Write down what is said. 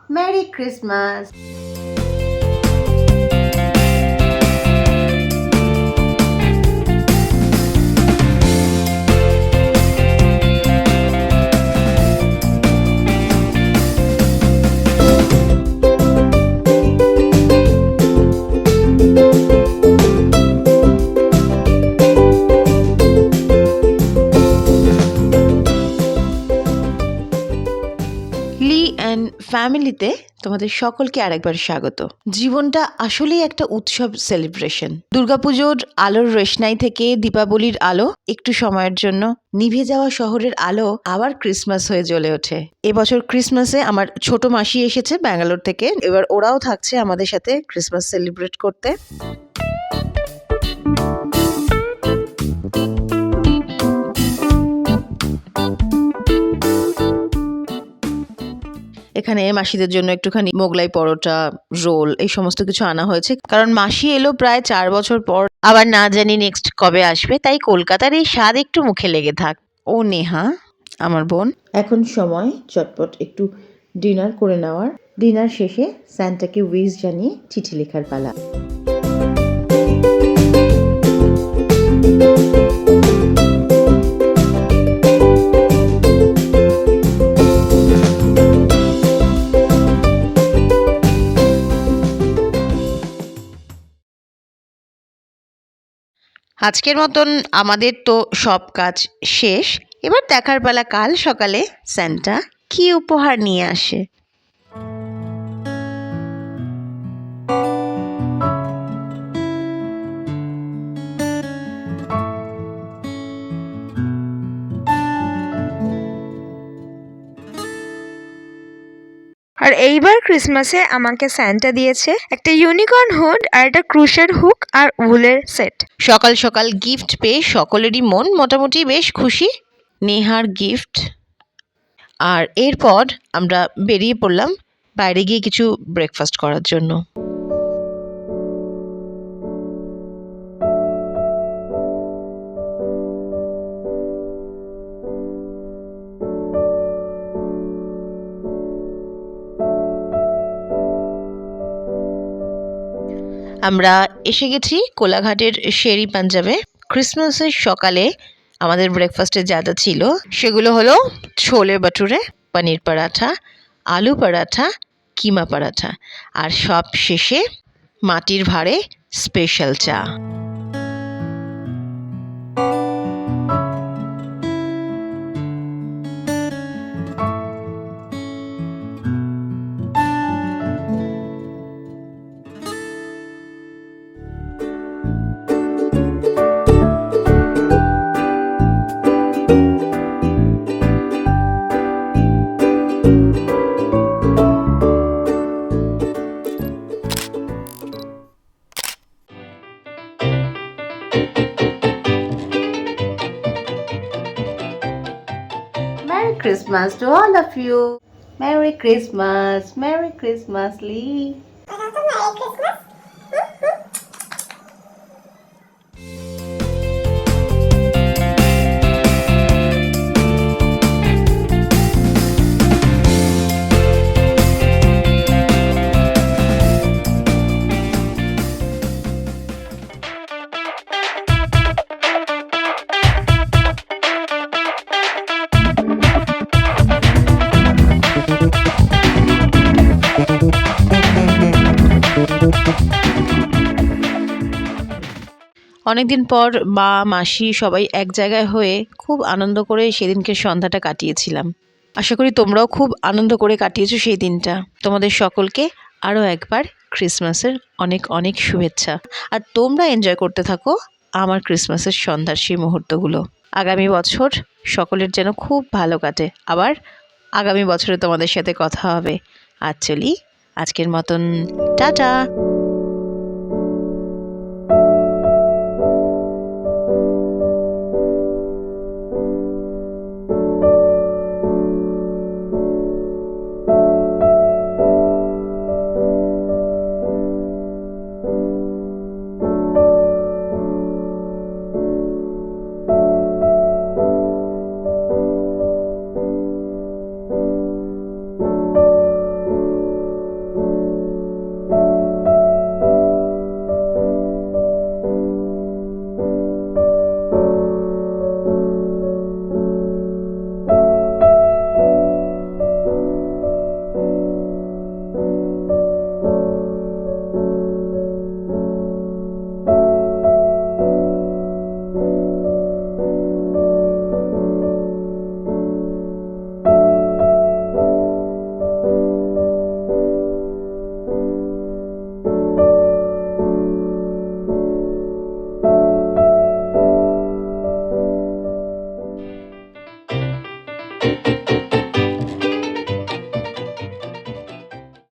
Merry Christmas! Li and ফ্যামিলিতে তোমাদের সকলকে আরেকবার স্বাগত। জীবনটা আসলেই একটা উৎসব সেলিব্রেশন। দুর্গাপুজোর আলোর রোশনাই থেকে দীপাবলির আলো একটু সময়ের জন্য নিভে যাওয়া শহরের আলো আবার ক্রিসমাস হয়ে জ্বলে ওঠে। এবছর ক্রিসমাসে আমার ছোট মাসি এসেছে ব্যাঙ্গালোর থেকে। এবার ওরাও থাকছে আমাদের সাথে ক্রিসমাস সেলিব্রেট করতে। এখানে মাসিদের জন্য একটুখানি মোগলাই পরোটা, রোল এই সমস্ত কিছু আনা হয়েছে, কারণ মাসি এলো প্রায় 4 বছর পর। আবার না জানি নেক্সট কবে আসবে, তাই কলকাতার এই স্বাদ একটু মুখে লেগে থাক। ও নেহা, আমার বোন। এখন সময় চটপট একটু ডিনার করে নেওয়ার। ডিনার শেষে স্যান্টাকে উইশ জানিয়ে চিঠি লেখার পালা। আজকের মতন আমাদের তো সব কাজ শেষ। এবার দেখার পালা কাল সকালে স্যান্টা কি উপহার নিয়ে আসে। আর এইবার ক্রিসমাসে আমাকে স্যান্টা দিয়েছে একটা ইউনিকর্ন হুড আর একটা ক্রুশের হুক আর উলের সেট। সকাল সকাল গিফট পেয়ে সকলেরই মন মোটামুটি বেশ খুশি। নেহার গিফট। আর এরপর আমরা বেরিয়ে পড়লাম বাইরে গিয়ে কিছু ব্রেকফাস্ট করার জন্য। আমরা এসে গেছি কোলাঘাটের শেরি পাঞ্জাবে। ক্রিসমাসের সকালে আমাদের ব্রেকফাস্টে যা যা ছিল সেগুলো হলো ছোলে বাটুরে, পনির পরাঠা, আলু পরাঠা, কিমা পরাঠা, আর সব শেষে মাটির ভাঁড়ে স্পেশাল চা। Merry Christmas to all of you. Merry Christmas. Merry Christmas, Lee. Merry Christmas. অনেকদিন পর মা, মাসি সবাই এক জায়গায় হয়ে খুব আনন্দ করে সেদিনকে সন্ধ্যাটা কাটিয়েছিলাম। আশা করি তোমরাও খুব আনন্দ করে কাটিয়েছো সেই দিনটা। তোমাদের সকলকে আরও একবার ক্রিসমাসের অনেক অনেক শুভেচ্ছা। আর তোমরা এনজয় করতে থাকো আমার ক্রিসমাসের সন্ধ্যার সেই মুহূর্তগুলো। আগামী বছর সকলের যেন খুব ভালো কাটে। আবার আগামী বছরে তোমাদের সাথে কথা হবে। আর চলি, আজকের মতন টাটা।